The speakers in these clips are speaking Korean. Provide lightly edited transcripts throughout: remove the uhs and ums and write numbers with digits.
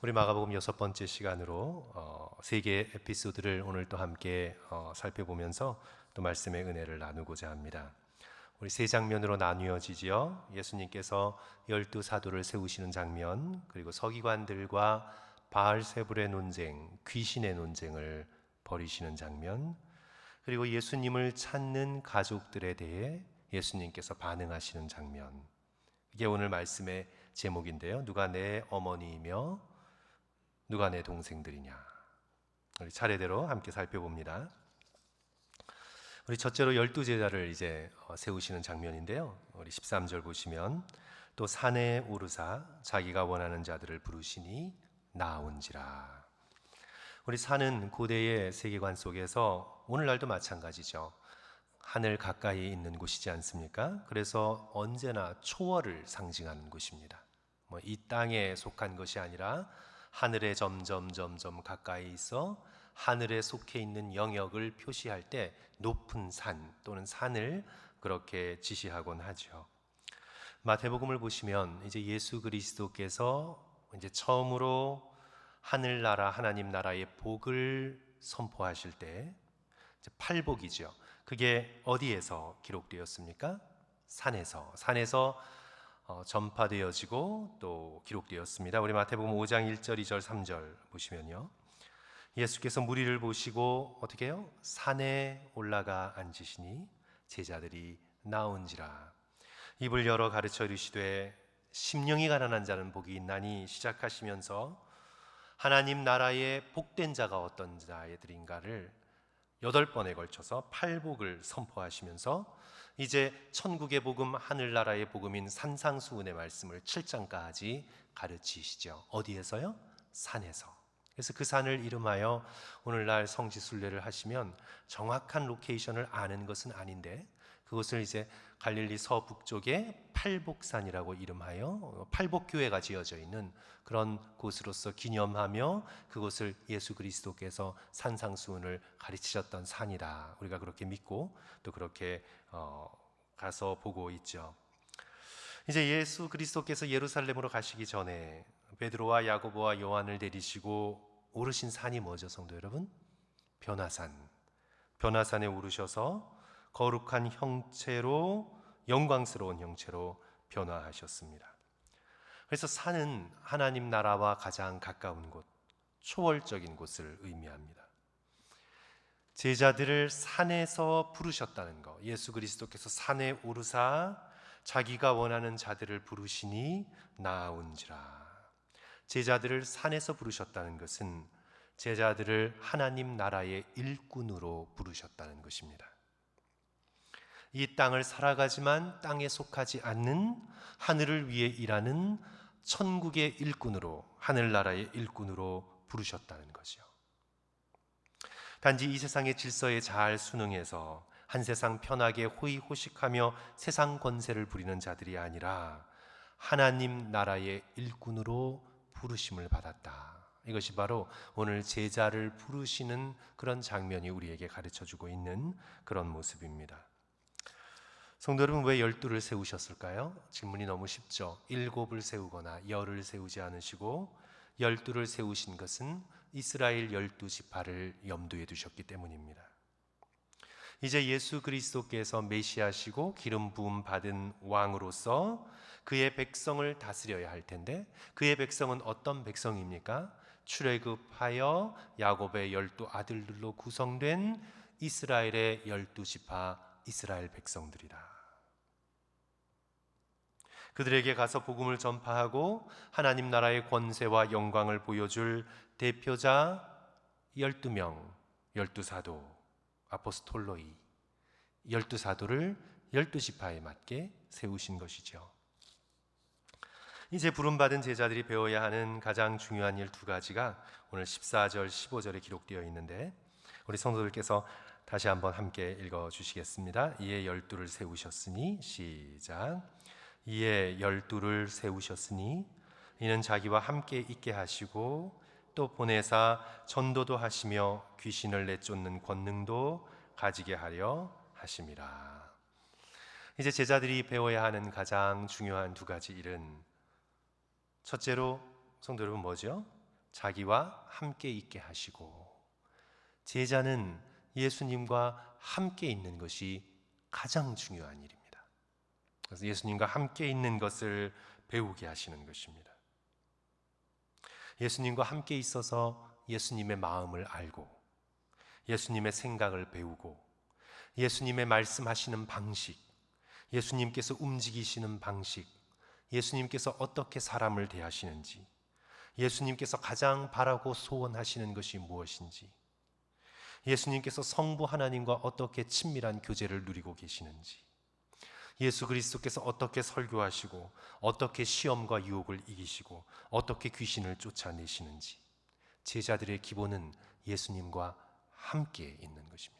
우리 마가복음 6번째 시간으로 세 개의 에피소드를 오늘 또 함께 살펴보면서 또 말씀의 은혜를 나누고자 합니다. 우리 세 장면으로 나뉘어지지요. 예수님께서 12사도를 세우시는 장면, 그리고 서기관들과 바알세불의 논쟁, 귀신의 논쟁을 벌이시는 장면, 그리고 예수님을 찾는 가족들에 대해 예수님께서 반응하시는 장면. 이게 오늘 말씀의 제목인데요. 누가 내 어머니이며 누가 내 동생들이냐. 우리 차례대로 함께 살펴봅니다. 우리 첫째로 12제자를 이제 세우시는 장면인데요. 우리 13절 보시면 또 산에 오르사 자기가 원하는 자들을 부르시니 나온지라. 우리 산은 고대의 세계관 속에서 오늘날도 마찬가지죠. 하늘 가까이 있는 곳이지 않습니까? 그래서 언제나 초월을 상징하는 곳입니다. 이 땅에 속한 것이 아니라 하늘에 점점 가까이 있어 하늘에 속해 있는 영역을 표시할 때 높은 산 또는 산을 그렇게 지시하곤 하죠. 마태복음을 보시면 이제 예수 그리스도께서 이제 처음으로 하늘나라 하나님 나라의 복을 선포하실 때 이제 팔복이죠. 그게 어디에서 기록되었습니까? 산에서 전파되어지고 또 기록되었습니다. 우리 마태복음 5장 1절, 2절, 3절 보시면요. 예수께서 무리를 보시고 어떻게 해요? 산에 올라가 앉으시니 제자들이 나온지라. 입을 열어 가르쳐 이르시되 심령이 가난한 자는 복이 있나니 시작하시면서 하나님 나라의 복된 자가 어떤 자들인가를 8번에 걸쳐서 팔복을 선포하시면서 이제 천국의 복음, 하늘나라의 복음인 산상수훈의 말씀을 7장까지 가르치시죠. 어디에서요? 산에서. 그래서 그 산을 이름하여 오늘날 성지순례를 하시면 정확한 로케이션을 아는 것은 아닌데 그것을 이제 갈릴리 서북쪽에 팔복산이라고 이름하여 팔복교회가 지어져 있는 그런 곳으로서 기념하며 그곳을 예수 그리스도께서 산상수훈을 가르치셨던 산이다. 우리가 그렇게 믿고 또 그렇게 가서 보고 있죠. 이제 예수 그리스도께서 예루살렘으로 가시기 전에 베드로와 야고보와 요한을 데리시고 오르신 산이 뭐죠, 성도 여러분? 변화산. 변화산에 오르셔서 거룩한 형체로 영광스러운 형체로 변화하셨습니다. 그래서 산은 하나님 나라와 가장 가까운 곳, 초월적인 곳을 의미합니다. 제자들을 산에서 부르셨다는 것, 예수 그리스도께서 산에 오르사 자기가 원하는 자들을 부르시니 나온지라. 제자들을 산에서 부르셨다는 것은 제자들을 하나님 나라의 일꾼으로 부르셨다는 것입니다. 이 땅을 살아가지만 땅에 속하지 않는 하늘을 위해 일하는 천국의 일꾼으로, 하늘나라의 일꾼으로 부르셨다는 거죠. 단지 이 세상의 질서에 잘 순응해서 한 세상 편하게 호의호식하며 세상 권세를 부리는 자들이 아니라 하나님 나라의 일꾼으로 부르심을 받았다. 이것이 바로 오늘 제자를 부르시는 그런 장면이 우리에게 가르쳐주고 있는 그런 모습입니다. 성도 여러분, 왜 12를 세우셨을까요? 질문이 너무 쉽죠. 7을 세우거나 10을 세우지 않으시고 12를 세우신 것은 이스라엘 12지파를 염두에 두셨기 때문입니다. 이제 예수 그리스도께서 메시아시고 기름 부음 받은 왕으로서 그의 백성을 다스려야 할 텐데 그의 백성은 어떤 백성입니까? 출애굽하여 야곱의 12아들들로 구성된 이스라엘의 12지파 이스라엘 백성들이다. 그들에게 가서 복음을 전파하고 하나님 나라의 권세와 영광을 보여줄 대표자 12명, 12사도, 아포스톨로이, 12사도를 12지파에 맞게 세우신 것이죠. 이제 부름받은 제자들이 배워야 하는 가장 중요한 일 2가지가 오늘 14절, 15절에 기록되어 있는데 우리 성도들께서 다시 한번 함께 읽어주시겠습니다. 이에 12를 세우셨으니 시작. 이에 12를 세우셨으니 이는 자기와 함께 있게 하시고 또 보내사 전도도 하시며 귀신을 내쫓는 권능도 가지게 하려 하심이라. 이제 제자들이 배워야 하는 가장 중요한 2가지 일은 첫째로 성도 여러분 뭐죠? 자기와 함께 있게 하시고, 제자는 예수님과 함께 있는 것이 가장 중요한 일입니다. 그래서 예수님과 함께 있는 것을 배우게 하시는 것입니다. 예수님과 함께 있어서 예수님의 마음을 알고, 예수님의 생각을 배우고, 예수님의 말씀하시는 방식, 예수님께서 움직이시는 방식, 예수님께서 어떻게 사람을 대하시는지, 예수님께서 가장 바라고 소원하시는 것이 무엇인지, 예수님께서 성부 하나님과 어떻게 친밀한 교제를 누리고 계시는지, 예수 그리스도께서 어떻게 설교하시고 어떻게 시험과 유혹을 이기시고 어떻게 귀신을 쫓아내시는지, 제자들의 기본은 예수님과 함께 있는 것입니다.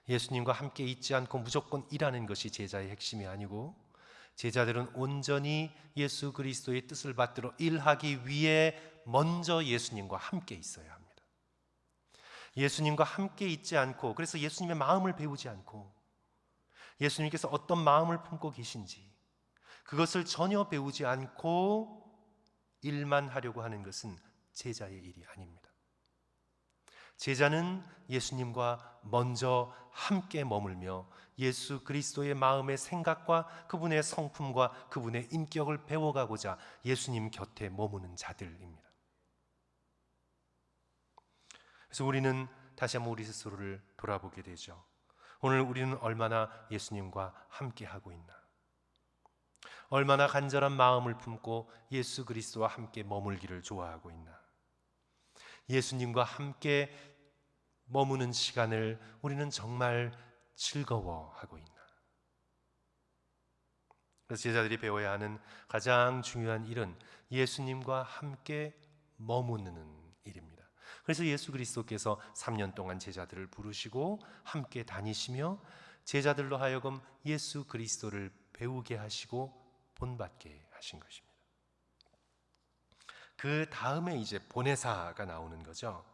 예수님과 함께 있지 않고 무조건 일하는 것이 제자의 핵심이 아니고, 제자들은 온전히 예수 그리스도의 뜻을 받들어 일하기 위해 먼저 예수님과 함께 있어야 합니다. 예수님과 함께 있지 않고, 그래서 예수님의 마음을 배우지 않고, 예수님께서 어떤 마음을 품고 계신지 그것을 전혀 배우지 않고 일만 하려고 하는 것은 제자의 일이 아닙니다. 제자는 예수님과 먼저 함께 머물며 예수 그리스도의 마음의 생각과 그분의 성품과 그분의 인격을 배워가고자 예수님 곁에 머무는 자들입니다. 그래서 우리는 다시 한번 우리 스스로를 돌아보게 되죠. 오늘 우리는 얼마나 예수님과 함께 하고 있나? 얼마나 간절한 마음을 품고 예수 그리스도와 함께 머물기를 좋아하고 있나? 예수님과 함께 머무는 시간을 우리는 정말 즐거워하고 있나? 그래서 제자들이 배워야 하는 가장 중요한 일은 예수님과 함께 머무는 일입니다. 그래서 예수 그리스도께서 3년 동안 제자들을 부르시고 함께 다니시며 제자들로 하여금 예수 그리스도를 배우게 하시고 본받게 하신 것입니다. 그 다음에 이제 보내사가 나오는 거죠.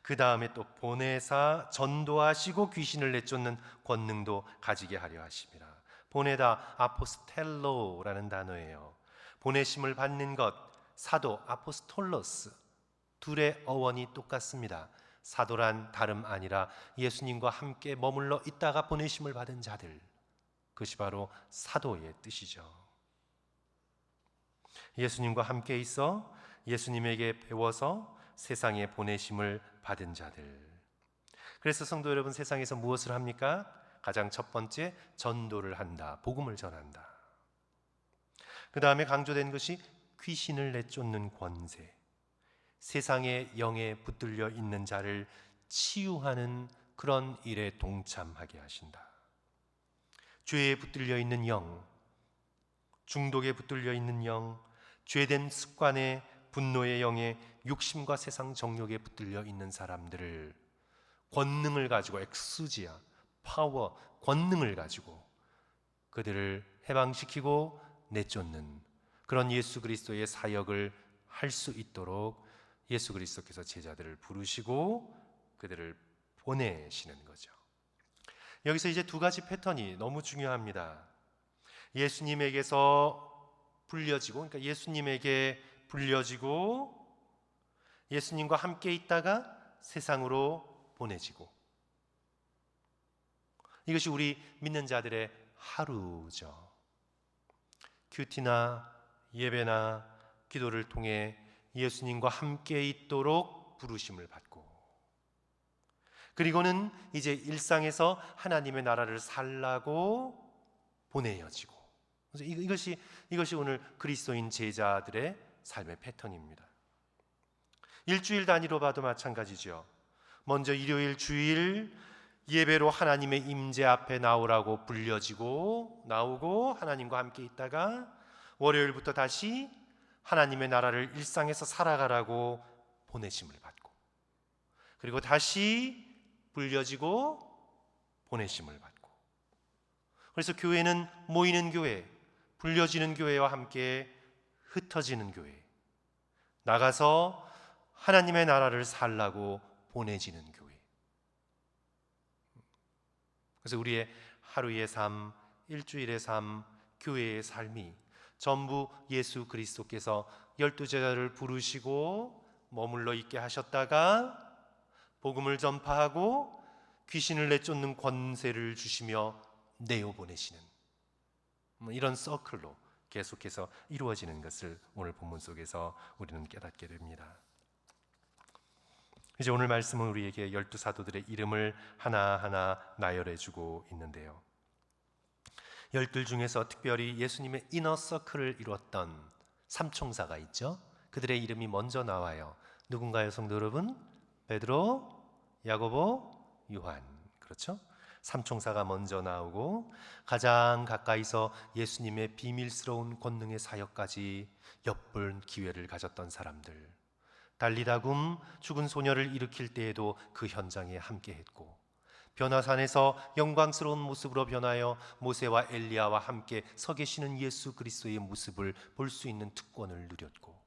그 다음에 또 보내사, 전도하시고 귀신을 내쫓는 권능도 가지게 하려 하십니다. 보내다, 아포스텔로라는 단어예요. 보내심을 받는 것, 사도, 아포스톨로스, 둘의 어원이 똑같습니다. 사도란 다름 아니라 예수님과 함께 머물러 있다가 보내심을 받은 자들, 그것이 바로 사도의 뜻이죠. 예수님과 함께 있어 예수님에게 배워서 세상에 보내심을 받은 자들. 그래서 성도 여러분, 세상에서 무엇을 합니까? 가장 첫 번째, 전도를 한다, 복음을 전한다. 그 다음에 강조된 것이 귀신을 내쫓는 권세, 세상의 영에 붙들려 있는 자를 치유하는 그런 일에 동참하게 하신다. 죄에 붙들려 있는 영, 중독에 붙들려 있는 영, 죄된 습관에, 분노의 영에, 욕심과 세상 정욕에 붙들려 있는 사람들을 권능을 가지고, 엑수지아, 파워, 권능을 가지고 그들을 해방시키고 내쫓는 그런 예수 그리스도의 사역을 할 수 있도록 예수 그리스도께서 제자들을 부르시고 그들을 보내시는 거죠. 여기서 이제 두 가지 패턴이 너무 중요합니다. 예수님에게서 불려지고, 그러니까 예수님에게 불려지고 예수님과 함께 있다가 세상으로 보내지고, 이것이 우리 믿는 자들의 하루죠. 큐티나 예배나 기도를 통해 예수님과 함께 있도록 부르심을 받고, 그리고는 이제 일상에서 하나님의 나라를 살라고 보내어지고, 그래서 이것이 오늘 그리스도인 제자들의 삶의 패턴입니다. 일주일 단위로 봐도 마찬가지죠. 먼저 일요일 주일 예배로 하나님의 임재 앞에 나오라고 불려지고 나오고 하나님과 함께 있다가 월요일부터 다시 하나님의 나라를 일상에서 살아가라고 보내심을 받고, 그리고 다시 불려지고 보내심을 받고, 그래서 교회는 모이는 교회, 불려지는 교회와 함께 흩어지는 교회, 나가서 하나님의 나라를 살라고 보내지는 교회. 그래서 우리의 하루의 삶, 일주일의 삶, 교회의 삶이 전부 예수 그리스도께서 12 제자를 부르시고 머물러 있게 하셨다가 복음을 전파하고 귀신을 내쫓는 권세를 주시며 내어보내시는 이런 서클로 계속해서 이루어지는 것을 오늘 본문 속에서 우리는 깨닫게 됩니다. 이제 오늘 말씀은 우리에게 12 사도들의 이름을 하나하나 나열해 주고 있는데요, 12 중에서 특별히 예수님의 이너 서클을 이루었던 삼총사가 있죠. 그들의 이름이 먼저 나와요. 누군가요, 성도 여러분? 베드로, 야고보, 요한. 그렇죠? 삼총사가 먼저 나오고 가장 가까이서 예수님의 비밀스러운 권능의 사역까지 엿볼 기회를 가졌던 사람들, 달리다굼 죽은 소녀를 일으킬 때에도 그 현장에 함께했고, 변화산에서 영광스러운 모습으로 변하여 모세와 엘리야와 함께 서 계시는 예수 그리스도의 모습을 볼 수 있는 특권을 누렸고,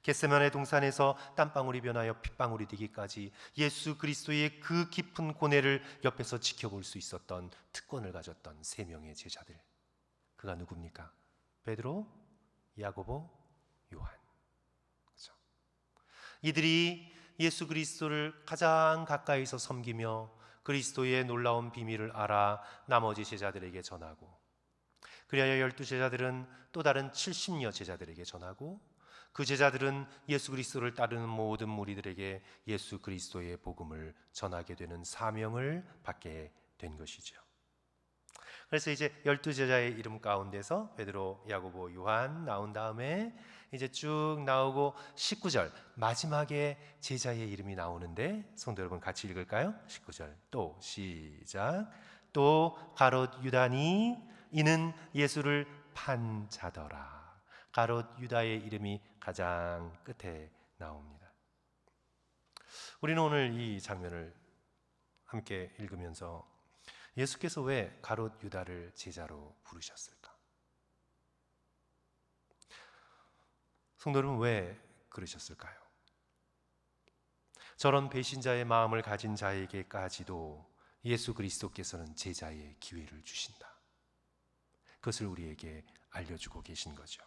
겟세마네 동산에서 땀방울이 변하여 핏방울이 되기까지 예수 그리스도의 그 깊은 고뇌를 옆에서 지켜볼 수 있었던 특권을 가졌던 3명의 제자들, 그가 누굽니까? 베드로, 야고보, 요한. 그렇죠? 이들이 예수 그리스도를 가장 가까이서 섬기며 그리스도의 놀라운 비밀을 알아 나머지 제자들에게 전하고, 그리하여 12 제자들은 또 다른 70여 제자들에게 전하고, 그 제자들은 예수 그리스도를 따르는 모든 무리들에게 예수 그리스도의 복음을 전하게 되는 사명을 받게 된 것이죠. 그래서 이제 12 제자의 이름 가운데서 베드로, 야고보, 요한 나온 다음에 이제 쭉 나오고 19절 마지막에 제자의 이름이 나오는데, 성도 여러분 같이 읽을까요? 19절 또 시작. 또 가롯 유다니 이는 예수를 판 자더라. 가롯 유다의 이름이 가장 끝에 나옵니다. 우리는 오늘 이 장면을 함께 읽으면서 예수께서 왜 가롯 유다를 제자로 부르셨을까? 성도 여러분, 왜 그러셨을까요? 저런 배신자의 마음을 가진 자에게까지도 예수 그리스도께서는 제자의 기회를 주신다. 그것을 우리에게 알려주고 계신 거죠.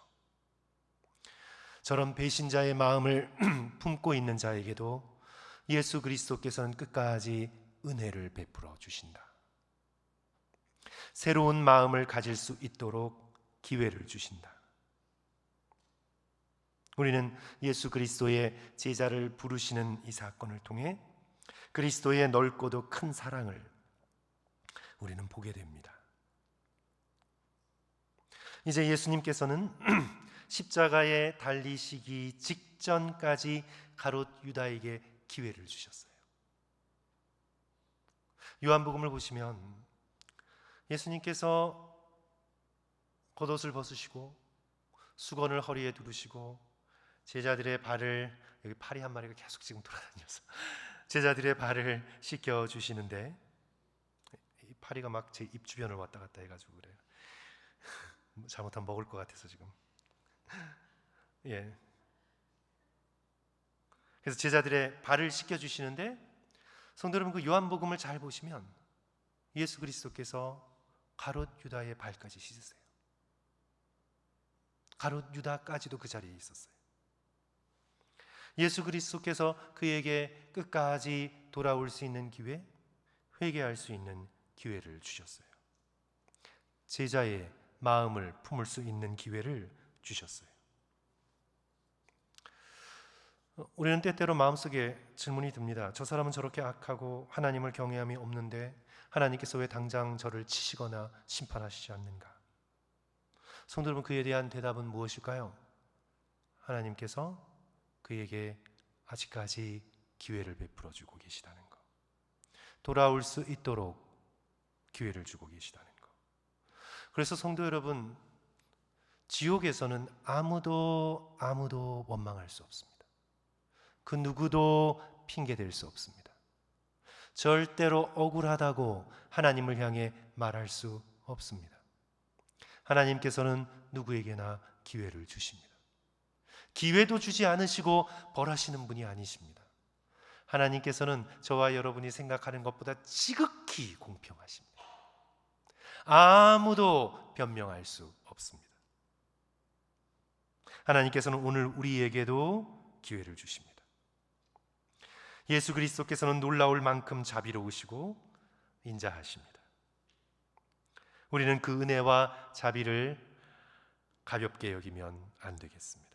저런 배신자의 마음을 품고 있는 자에게도 예수 그리스도께서는 끝까지 은혜를 베풀어 주신다. 새로운 마음을 가질 수 있도록 기회를 주신다. 우리는 예수 그리스도의 제자를 부르시는 이 사건을 통해 그리스도의 넓고도 큰 사랑을 우리는 보게 됩니다. 이제 예수님께서는 십자가에 달리시기 직전까지 가롯 유다에게 기회를 주셨어요. 요한복음을 보시면 예수님께서 겉옷을 벗으시고 수건을 허리에 두르시고 제자들의 발을, 여기 파리 한 마리가 계속 지금 돌아다녀서 제자들의 발을 씻겨 주시는데, 이 파리가 막 제 입 주변을 왔다 갔다 해가지고 그래요. 잘못하면 먹을 것 같아서 지금. 예. 그래서 제자들의 발을 씻겨 주시는데, 성도 여러분 그 요한복음을 잘 보시면 예수 그리스도께서 가롯 유다의 발까지 씻으세요. 가롯 유다까지도 그 자리에 있었어요. 예수 그리스도께서 그에게 끝까지 돌아올 수 있는 기회, 회개할 수 있는 기회를 주셨어요. 제자의 마음을 품을 수 있는 기회를 주셨어요. 우리는 때때로 마음속에 질문이 듭니다. 저 사람은 저렇게 악하고 하나님을 경외함이 없는데 하나님께서 왜 당장 저를 치시거나 심판하시지 않는가? 성도 여러분, 그에 대한 대답은 무엇일까요? 하나님께서 그에게 아직까지 기회를 베풀어 주고 계시다는 것, 돌아올 수 있도록 기회를 주고 계시다는 것. 그래서 성도 여러분, 지옥에서는 아무도 원망할 수 없습니다. 그 누구도 핑계댈 수 없습니다. 절대로 억울하다고 하나님을 향해 말할 수 없습니다. 하나님께서는 누구에게나 기회를 주십니다. 기회도 주지 않으시고 벌하시는 분이 아니십니다. 하나님께서는 저와 여러분이 생각하는 것보다 지극히 공평하십니다. 아무도 변명할 수 없습니다. 하나님께서는 오늘 우리에게도 기회를 주십니다. 예수 그리스도께서는 놀라울 만큼 자비로우시고 인자하십니다. 우리는 그 은혜와 자비를 가볍게 여기면 안 되겠습니다.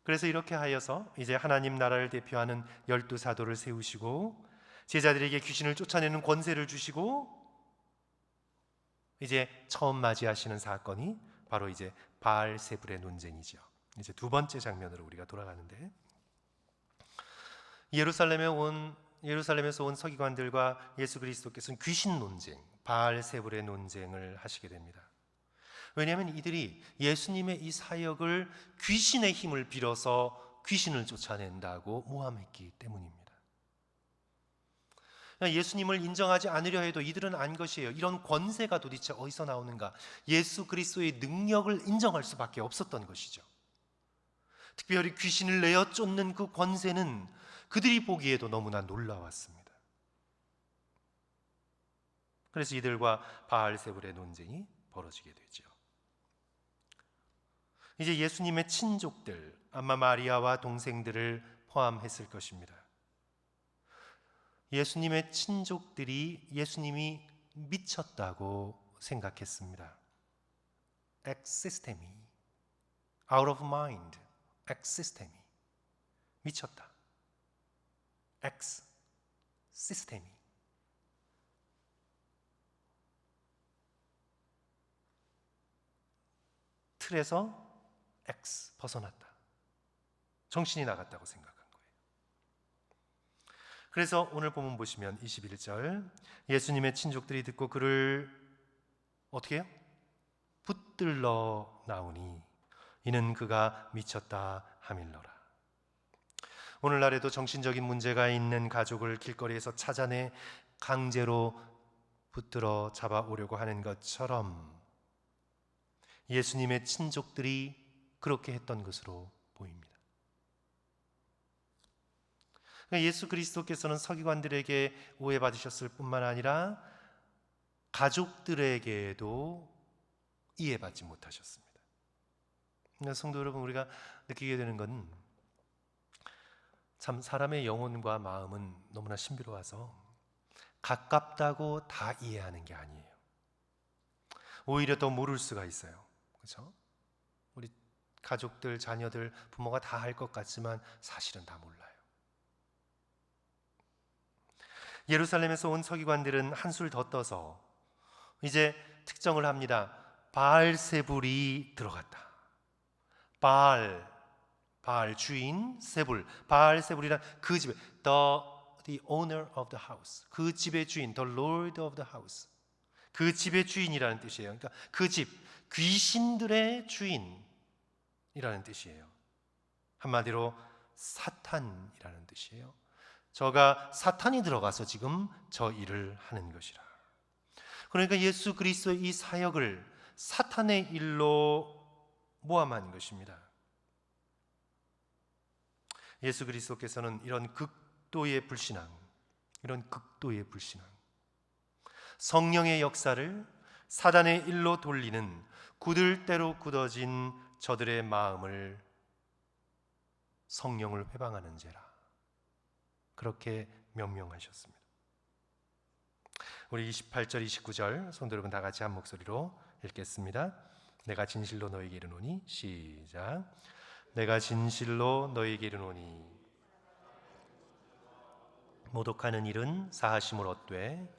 그래서 이렇게 하여서 이제 하나님 나라를 대표하는 12사도를 세우시고 제자들에게 귀신을 쫓아내는 권세를 주시고 이제 처음 맞이하시는 사건이 바로 이제 바알세불의 논쟁이죠. 이제 두 번째 장면으로 우리가 돌아가는데, 예루살렘에서 온 서기관들과 예수 그리스도께서는 귀신 논쟁, 바알세불의 논쟁을 하시게 됩니다. 왜냐하면 이들이 예수님의 이 사역을 귀신의 힘을 빌어서 귀신을 쫓아낸다고 모함했기 때문입니다. 예수님을 인정하지 않으려 해도 이들은 안 것이에요. 이런 권세가 도대체 어디서 나오는가? 예수 그리스도의 능력을 인정할 수밖에 없었던 것이죠. 특별히 귀신을 내어 쫓는 그 권세는 그들이 보기에도 너무나 놀라웠습니다. 그래서 이들과 바알세불의 논쟁이 벌어지게 되죠. 이제 예수님의 친족들, 아마 마리아와 동생들을 포함했을 것입니다. 예수님의 친족들이 예수님이 미쳤다고 생각했습니다. 엑시스테미, out of mind, 엑시스테미, 미쳤다. 엑시스테미. 틀에서 X 벗어났다. 정신이 나갔다고 생각한 거예요. 그래서 오늘 본문 보시면 21절, 예수님의 친족들이 듣고 그를 어떻게 해요? 붙들러 나오니 이는 그가 미쳤다 하밀러라. 오늘날에도 정신적인 문제가 있는 가족을 길거리에서 찾아내 강제로 붙들어 잡아오려고 하는 것처럼 예수님의 친족들이 그렇게 했던 것으로 보입니다. 예수 그리스도께서는 서기관들에게 오해받으셨을 뿐만 아니라 가족들에게도 이해받지 못하셨습니다. 성도 여러분, 우리가 느끼게 되는 건 참 사람의 영혼과 마음은 너무나 신비로워서 가깝다고 다 이해하는 게 아니에요. 오히려 더 모를 수가 있어요. 그렇죠? 우리 가족들, 자녀들, 부모가 다 할 것 같지만 사실은 다 몰라요. 예루살렘에서 온 서기관들은 한술 더 떠서 이제 특정을 합니다. 바알세불이 들어갔다. 바알 주인, 세불, 바알세불이란 그 집의 the owner of the house, 그 집의 주인, the lord of the house, 그 집의 주인이라는 뜻이에요. 그러니까 그 집, 귀신들의 주인이라는 뜻이에요. 한마디로 사탄이라는 뜻이에요. 저가 사탄이 들어가서 지금 저 일을 하는 것이라. 그러니까 예수 그리스도의 이 사역을 사탄의 일로 모함한 것입니다. 예수 그리스도께서는 이런 극도의 불신앙, 성령의 역사를 사단의 일로 돌리는 굳을 대로 굳어진 저들의 마음을 성령을 회방하는 죄라, 그렇게 명명하셨습니다. 우리 28절 29절 성도 여러분 다 같이 한 목소리로 읽겠습니다. 내가 진실로 너에게 이르노니, 시작. 내가 진실로 너에게 이르노니 모독하는 일은 사하심을 얻되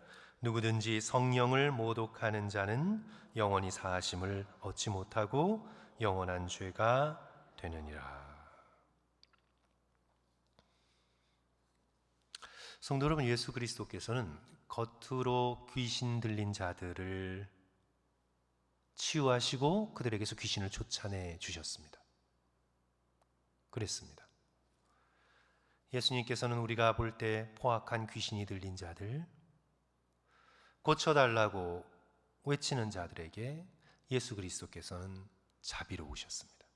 누구든지 성령을 모독하는 자는 영원히 사하심을 얻지 못하고 영원한 죄가 되느니라. 성도 여러분, 예수 그리스도께서는 겉으로 귀신 들린 자들을 치유하시고 그들에게서 귀신을 쫓아내 주셨습니다. 그랬습니다. 예수님께서는 우리가 볼 때 포악한 귀신이 들린 자들, 고쳐달라고 외치는 자들에게 예수 그리스도께서는 자비로우셨습니다.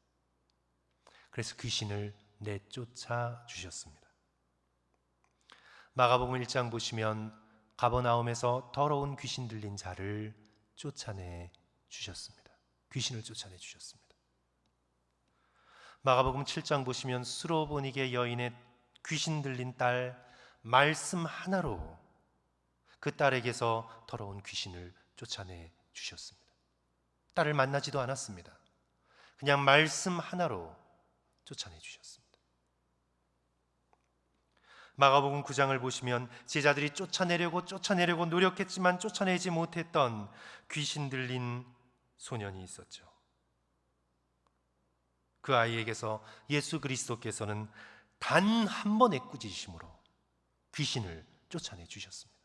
그래서 귀신을 내쫓아 주셨습니다. 마가복음 1장 보시면 가버나움에서 더러운 귀신 들린 자를 쫓아내 주셨습니다. 귀신을 쫓아내 주셨습니다. 마가복음 7장 보시면 수로보니게 여인의 귀신 들린 딸 말씀 하나로 그 딸에게서 더러운 귀신을 쫓아내 주셨습니다. 딸을 만나지도 않았습니다. 그냥 말씀 하나로 쫓아내 주셨습니다. 마가복음 9장을 보시면 제자들이 쫓아내려고 노력했지만 쫓아내지 못했던 귀신 들린 소년이 있었죠. 그 아이에게서 예수 그리스도께서는 단 한 번의 꾸짖으심으로 귀신을 쫓아내 주셨습니다.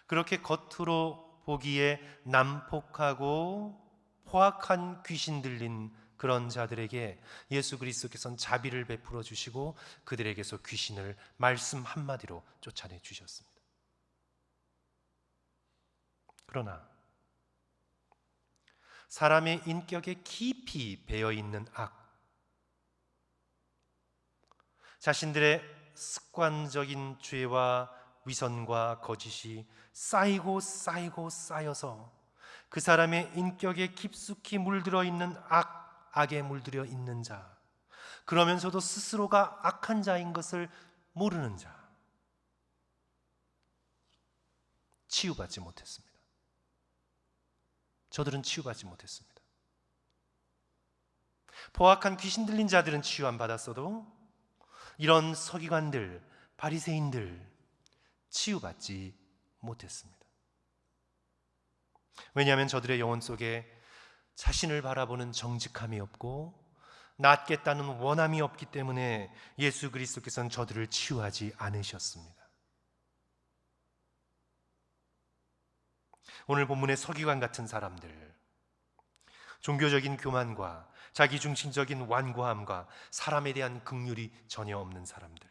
그렇게 겉으로 보기에 난폭하고 포악한 귀신 들린 그런 자들에게 예수 그리스도께서는 자비를 베풀어 주시고 그들에게서 귀신을 말씀 한마디로 쫓아내 주셨습니다. 그러나 사람의 인격에 깊이 배어있는 악, 자신들의 습관적인 죄와 위선과 거짓이 쌓여서 그 사람의 인격에 깊숙이 물들어 있는 악에 물들어 있는 자, 그러면서도 스스로가 악한 자인 것을 모르는 자, 치유받지 못했습니다. 저들은 치유받지 못했습니다. 포악한 귀신 들린 자들은 치유 안 받았어도 이런 서기관들, 바리새인들 치유받지 못했습니다. 왜냐하면 저들의 영혼 속에 자신을 바라보는 정직함이 없고 낫겠다는 원함이 없기 때문에 예수 그리스도께서는 저들을 치유하지 않으셨습니다. 오늘 본문의 서기관 같은 사람들, 종교적인 교만과 자기중심적인 완고함과 사람에 대한 긍휼이 전혀 없는 사람들,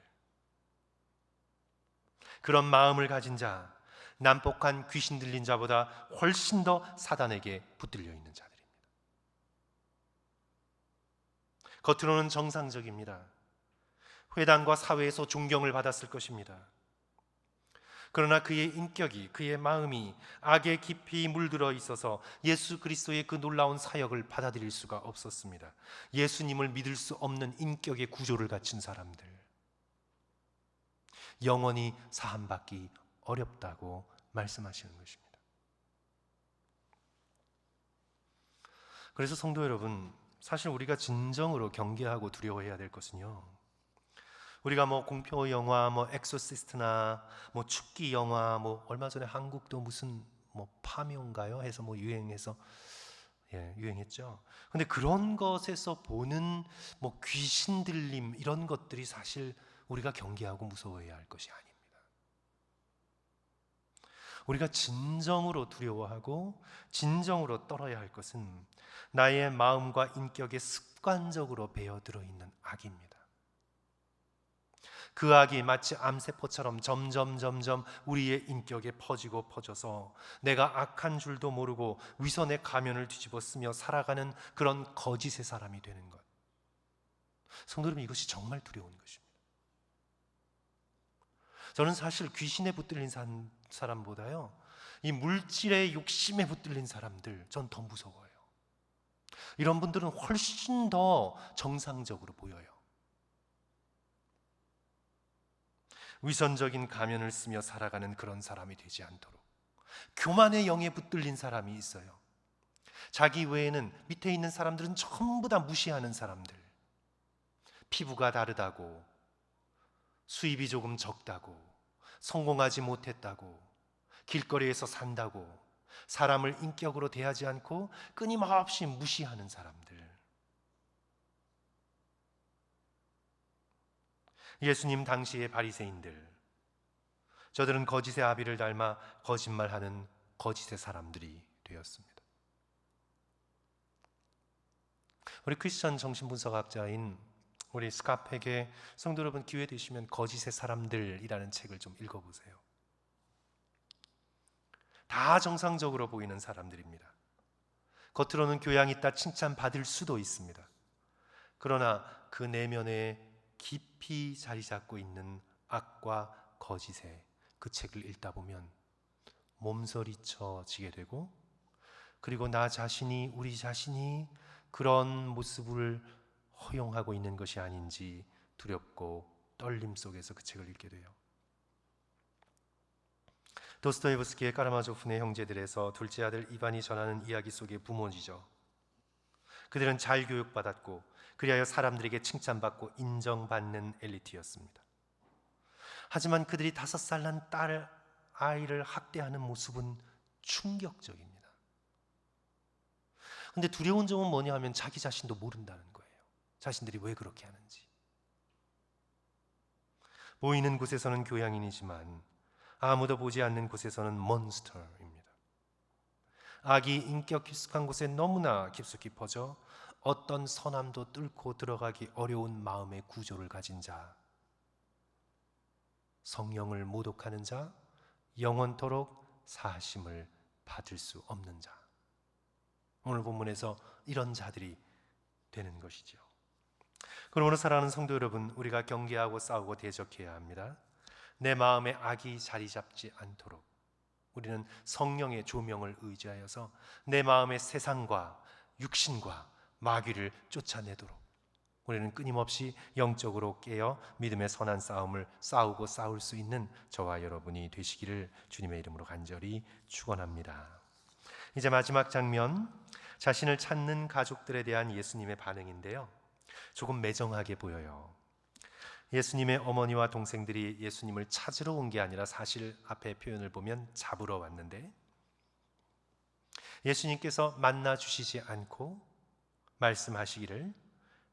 그런 마음을 가진 자, 난폭한 귀신 들린 자보다 훨씬 더 사단에게 붙들려 있는 자들입니다. 겉으로는 정상적입니다. 회당과 사회에서 존경을 받았을 것입니다. 그러나 그의 인격이, 그의 마음이 악에 깊이 물들어 있어서 예수 그리스도의 그 놀라운 사역을 받아들일 수가 없었습니다. 예수님을 믿을 수 없는 인격의 구조를 갖춘 사람들, 영원히 사함받기 어렵다고 말씀하시는 것입니다. 그래서 성도 여러분, 사실 우리가 진정으로 경계하고 두려워해야 될 것은요, 우리가 공포 영화, 엑소시스트나 축기 영화, 얼마 전에 한국도 무슨 파묘인가요? 해서 유행해서 유행했죠. 근데 그런 것에서 보는 귀신 들림, 이런 것들이 사실 우리가 경계하고 무서워해야 할 것이 아닙니다. 우리가 진정으로 두려워하고 진정으로 떨어야 할 것은 나의 마음과 인격에 습관적으로 배어들어 있는 악입니다. 그 악이 마치 암세포처럼 점점 우리의 인격에 퍼져서 내가 악한 줄도 모르고 위선의 가면을 뒤집어 쓰며 살아가는 그런 거짓의 사람이 되는 것. 성도 여러분, 이것이 정말 두려운 것입니다. 저는 사실 귀신에 붙들린 사람보다요, 이 물질의 욕심에 붙들린 사람들, 전 더 무서워요. 이런 분들은 훨씬 더 정상적으로 보여요. 위선적인 가면을 쓰며 살아가는 그런 사람이 되지 않도록 교만의 영에 붙들린 사람이 있어요. 자기 외에는 밑에 있는 사람들은 전부 다 무시하는 사람들, 피부가 다르다고, 수입이 조금 적다고, 성공하지 못했다고, 길거리에서 산다고, 사람을 인격으로 대하지 않고 끊임없이 무시하는 사람들. 예수님 당시의 바리새인들, 저들은 거짓의 아비를 닮아 거짓말하는 거짓의 사람들이 되었습니다. 우리 크리스천 정신분석학자인 우리 스카펙의 성도 여러분, 기회 되시면 거짓의 사람들이라는 책을 좀 읽어보세요. 다 정상적으로 보이는 사람들입니다. 겉으로는 교양 있다 칭찬받을 수도 있습니다. 그러나 그 내면에 깊이 자리 잡고 있는 악과 거짓의 그 책을 읽다 보면 몸서리쳐지게 되고, 그리고 우리 자신이 그런 모습을 허용하고 있는 것이 아닌지 두렵고 떨림 속에서 그 책을 읽게 돼요. 도스토예브스키의 까라마조프네 형제들에서 둘째 아들 이반이 전하는 이야기 속의 부모지죠. 그들은 잘 교육받았고 그리하여 사람들에게 칭찬받고 인정받는 엘리트였습니다. 하지만 그들이 5살 난 딸 아이를 학대하는 모습은 충격적입니다. 그런데 두려운 점은 뭐냐 하면 자기 자신도 모른다는 거예요. 자신들이 왜 그렇게 하는지. 보이는 곳에서는 교양인이지만 아무도 보지 않는 곳에서는 몬스터입니다. 악이 인격 깊숙한 곳에 너무나 깊숙이 퍼져 어떤 선함도 뚫고 들어가기 어려운 마음의 구조를 가진 자, 성령을 모독하는 자, 영원토록 사하심을 받을 수 없는 자. 오늘 본문에서 이런 자들이 되는 것이죠. 그러므로 사랑하는 성도 여러분, 우리가 경계하고 싸우고 대적해야 합니다. 내 마음에 악이 자리 잡지 않도록 우리는 성령의 조명을 의지하여서 내 마음의 세상과 육신과 마귀를 쫓아내도록 우리는 끊임없이 영적으로 깨어 믿음의 선한 싸움을 싸우고 싸울 수 있는 저와 여러분이 되시기를 주님의 이름으로 간절히 축원합니다. 이제 마지막 장면, 자신을 찾는 가족들에 대한 예수님의 반응인데요, 조금 매정하게 보여요. 예수님의 어머니와 동생들이 예수님을 찾으러 온 게 아니라 사실 앞에 표현을 보면 잡으러 왔는데, 예수님께서 만나 주시지 않고 말씀하시기를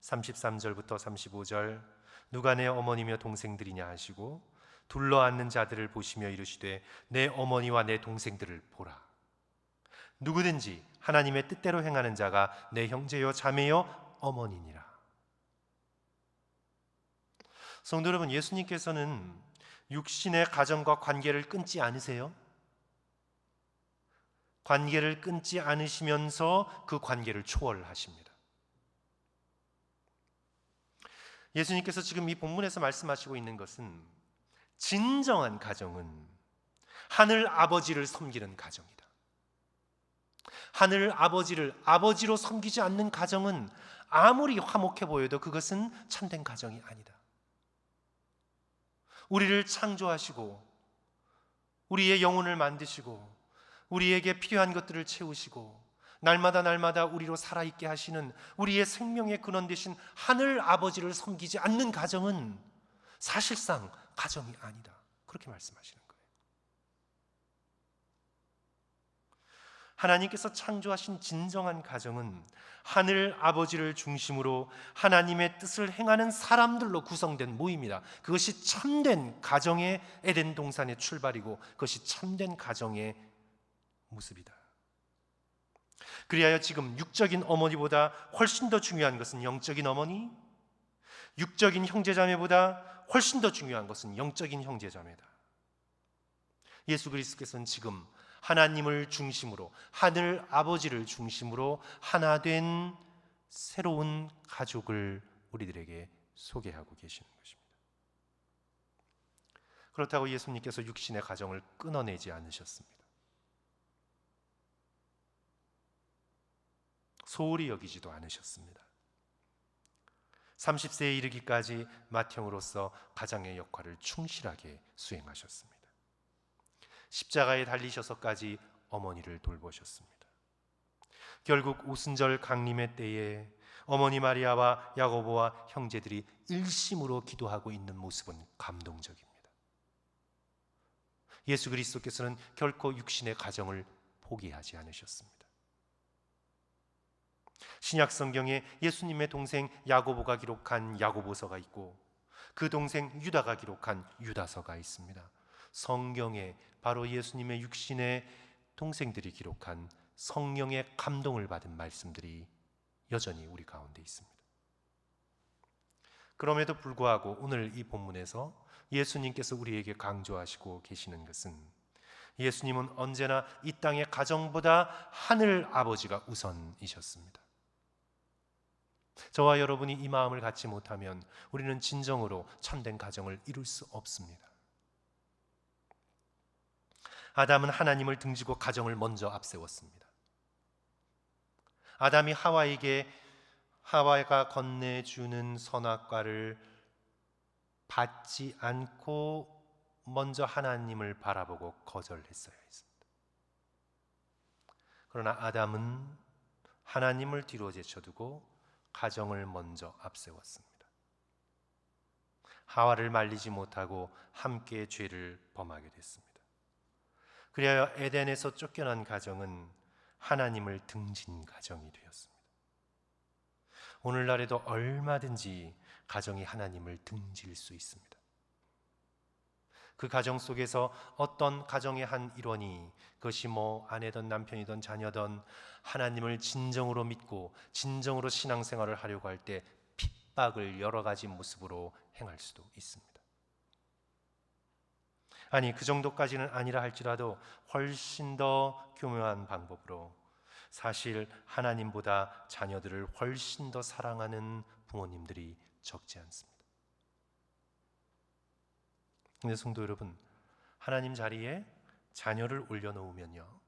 33절부터 35절, 누가 내 어머니며 동생들이냐 하시고 둘러앉는 자들을 보시며 이르시되 내 어머니와 내 동생들을 보라. 누구든지 하나님의 뜻대로 행하는 자가 내 형제요 자매요 어머니니라. 성도 여러분, 예수님께서는 육신의 가정과 관계를 끊지 않으세요. 관계를 끊지 않으시면서 그 관계를 초월하십니다. 예수님께서 지금 이 본문에서 말씀하시고 있는 것은 진정한 가정은 하늘 아버지를 섬기는 가정이다. 하늘 아버지를 아버지로 섬기지 않는 가정은 아무리 화목해 보여도 그것은 참된 가정이 아니다. 우리를 창조하시고 우리의 영혼을 만드시고 우리에게 필요한 것들을 채우시고 날마다 우리로 살아있게 하시는 우리의 생명의 근원 되신 하늘 아버지를 섬기지 않는 가정은 사실상 가정이 아니다. 그렇게 말씀하시는 거예요. 하나님께서 창조하신 진정한 가정은 하늘 아버지를 중심으로 하나님의 뜻을 행하는 사람들로 구성된 모임이다. 그것이 참된 가정의 에덴 동산의 출발이고 그것이 참된 가정의 모습이다. 그리하여 지금 육적인 어머니보다 훨씬 더 중요한 것은 영적인 어머니, 육적인 형제자매보다 훨씬 더 중요한 것은 영적인 형제자매다. 예수 그리스도께서는 지금 하나님을 중심으로, 하늘 아버지를 중심으로 하나 된 새로운 가족을 우리들에게 소개하고 계시는 것입니다. 그렇다고 예수님께서 육신의 가정을 끊어내지 않으셨습니다. 소홀히 여기지도 않으셨습니다. 30세에 이르기까지 맏형으로서 가장의 역할을 충실하게 수행하셨습니다. 십자가에 달리셔서까지 어머니를 돌보셨습니다. 결국 오순절 강림의 때에 어머니 마리아와 야고보와 형제들이 일심으로 기도하고 있는 모습은 감동적입니다. 예수 그리스도께서는 결코 육신의 가정을 포기하지 않으셨습니다. 신약 성경에 예수님의 동생 야고보가 기록한 야고보서가 있고 그 동생 유다가 기록한 유다서가 있습니다. 성경에 바로 예수님의 육신의 동생들이 기록한 성령의 감동을 받은 말씀들이 여전히 우리 가운데 있습니다. 그럼에도 불구하고 오늘 이 본문에서 예수님께서 우리에게 강조하시고 계시는 것은 예수님은 언제나 이 땅의 가정보다 하늘 아버지가 우선이셨습니다. 저와 여러분이 이 마음을 갖지 못하면 우리는 진정으로 참된 가정을 이룰 수 없습니다. 아담은 하나님을 등지고 가정을 먼저 앞세웠습니다. 아담이 하와에게 하와가 건네주는 선악과를 받지 않고 먼저 하나님을 바라보고 거절했어야 했습니다. 그러나 아담은 하나님을 뒤로 제쳐두고 가정을 먼저 앞세웠습니다. 하와를 말리지 못하고 함께 죄를 범하게 됐습니다. 그리하여 에덴에서 쫓겨난 가정은 하나님을 등진 가정이 되었습니다. 오늘날에도 얼마든지 가정이 하나님을 등질 수 있습니다. 그 가정 속에서 어떤 가정의 한 일원이, 그것이 아내든 남편이든 자녀든 하나님을 진정으로 믿고 진정으로 신앙생활을 하려고 할 때 핍박을 여러 가지 모습으로 행할 수도 있습니다. 아니, 그 정도까지는 아니라 할지라도 훨씬 더 교묘한 방법으로 사실 하나님보다 자녀들을 훨씬 더 사랑하는 부모님들이 적지 않습니다. 근데 성도 여러분, 하나님 자리에 자녀를 올려놓으면요,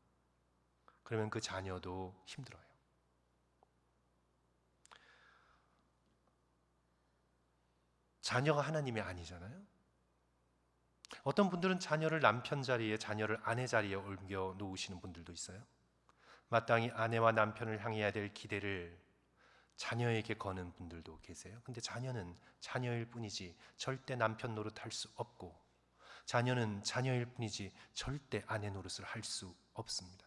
그러면 그 자녀도 힘들어요. 자녀가 하나님이 아니잖아요. 어떤 분들은 자녀를 남편 자리에, 자녀를 아내 자리에 옮겨 놓으시는 분들도 있어요. 마땅히 아내와 남편을 향해야 될 기대를 자녀에게 거는 분들도 계세요. 근데 자녀는 자녀일 뿐이지 절대 남편 노릇할 수 없고, 자녀는 자녀일 뿐이지 절대 아내 노릇을 할 수 없습니다.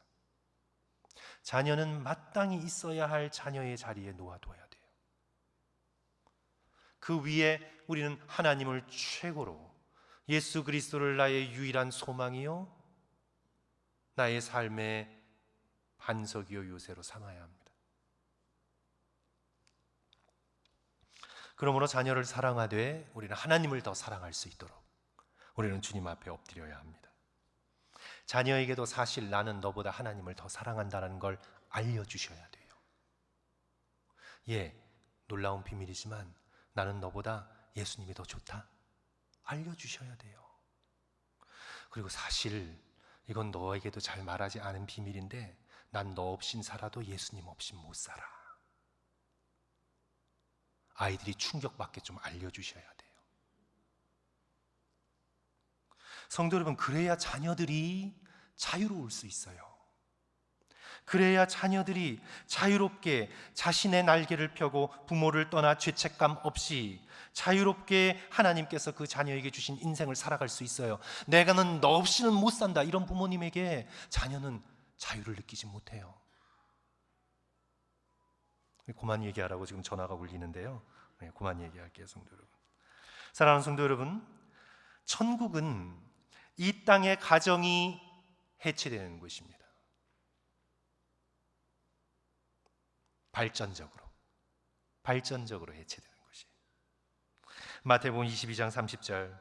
자녀는 마땅히 있어야 할 자녀의 자리에 놓아둬야 돼요. 그 위에 우리는 하나님을 최고로, 예수 그리스도를 나의 유일한 소망이요 나의 삶의 반석이요 요새로 삼아야 합니다. 그러므로 자녀를 사랑하되 우리는 하나님을 더 사랑할 수 있도록 우리는 주님 앞에 엎드려야 합니다. 자녀에게도 사실 나는 너보다 하나님을 더 사랑한다는 걸 알려주셔야 돼요. 예, 놀라운 비밀이지만 나는 너보다 예수님이 더 좋다, 알려주셔야 돼요. 그리고 사실 이건 너에게도 잘 말하지 않은 비밀인데 난 너 없인 살아도 예수님 없인 못 살아. 아이들이 충격받게 좀 알려주셔야 돼요. 성도 여러분, 그래야 자녀들이 자유로울 수 있어요. 그래야 자녀들이 자유롭게 자신의 날개를 펴고 부모를 떠나 죄책감 없이 자유롭게 하나님께서 그 자녀에게 주신 인생을 살아갈 수 있어요. 내가는 너 없이는 못 산다, 이런 부모님에게 자녀는 자유를 느끼지 못해요. 그만 얘기하라고 지금 전화가 울리는데요. 그만 얘기할게요, 성도 여러분. 사랑하는 성도 여러분, 천국은 이 땅의 가정이 해체되는 곳입니다. 발전적으로 해체되는 것이에요. 마태복음 22장 30절,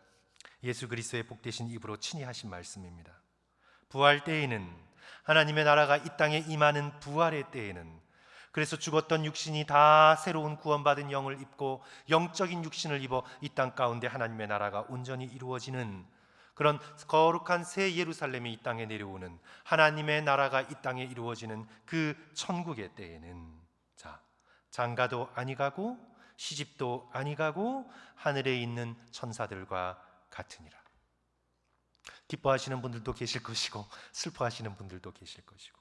예수 그리스도의 복되신 입으로 친히 하신 말씀입니다. 부활 때에는, 하나님의 나라가 이 땅에 임하는 부활의 때에는, 그래서 죽었던 육신이 다 새로운 구원받은 영을 입고 영적인 육신을 입어 이 땅 가운데 하나님의 나라가 온전히 이루어지는 그런 거룩한 새 예루살렘이 이 땅에 내려오는, 하나님의 나라가 이 땅에 이루어지는 그 천국의 때에는, 자, 장가도 아니 가고 시집도 아니 가고 하늘에 있는 천사들과 같으니라. 기뻐하시는 분들도 계실 것이고 슬퍼하시는 분들도 계실 것이고,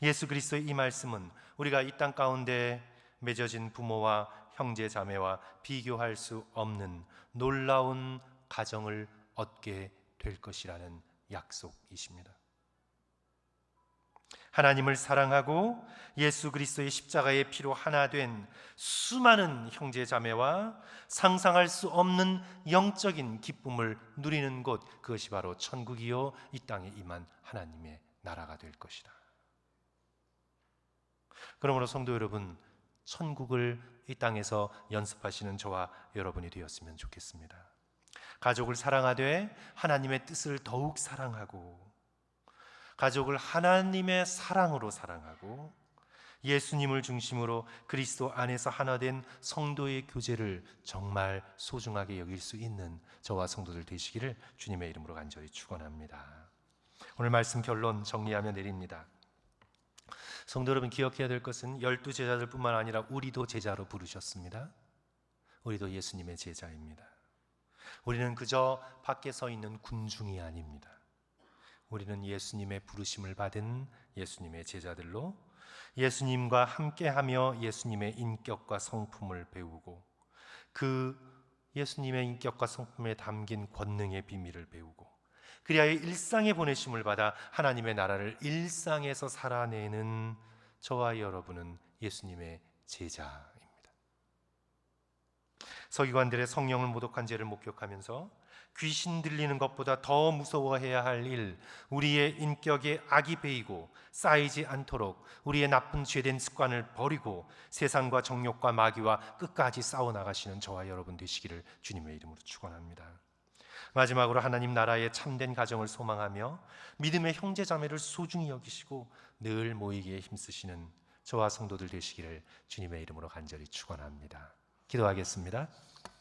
예수 그리스도의 이 말씀은 우리가 이 땅 가운데 맺어진 부모와 형제 자매와 비교할 수 없는 놀라운 가정을 얻게 될 것이라는 약속이십니다. 하나님을 사랑하고 예수 그리스도의 십자가의 피로 하나 된 수많은 형제 자매와 상상할 수 없는 영적인 기쁨을 누리는 곳, 그것이 바로 천국이요 이 땅에 임한 하나님의 나라가 될 것이다. 그러므로 성도 여러분, 천국을 이 땅에서 연습하시는 저와 여러분이 되었으면 좋겠습니다. 가족을 사랑하되 하나님의 뜻을 더욱 사랑하고, 가족을 하나님의 사랑으로 사랑하고, 예수님을 중심으로 그리스도 안에서 하나 된 성도의 교제를 정말 소중하게 여길 수 있는 저와 성도들 되시기를 주님의 이름으로 간절히 축원합니다. 오늘 말씀 결론 정리하며 내립니다. 성도 여러분, 기억해야 될 것은 12제자들뿐만 아니라 우리도 제자로 부르셨습니다. 우리도 예수님의 제자입니다. 우리는 그저 밖에 서 있는 군중이 아닙니다. 우리는 예수님의 부르심을 받은 예수님의 제자들로 예수님과 함께하며 예수님의 인격과 성품을 배우고 그 예수님의 인격과 성품에 담긴 권능의 비밀을 배우고 그리하여 일상의 보내심을 받아 하나님의 나라를 일상에서 살아내는 저와 여러분은 예수님의 제자입니다. 서기관들의 성령을 모독한 죄를 목격하면서 귀신 들리는 것보다 더 무서워해야 할 일, 우리의 인격에 악이 배이고 쌓이지 않도록 우리의 나쁜 죄된 습관을 버리고 세상과 정욕과 마귀와 끝까지 싸워나가시는 저와 여러분 되시기를 주님의 이름으로 축원합니다. 마지막으로 하나님 나라의 참된 가정을 소망하며 믿음의 형제자매를 소중히 여기시고 늘 모이기에 힘쓰시는 저와 성도들 되시기를 주님의 이름으로 간절히 축원합니다. 기도하겠습니다.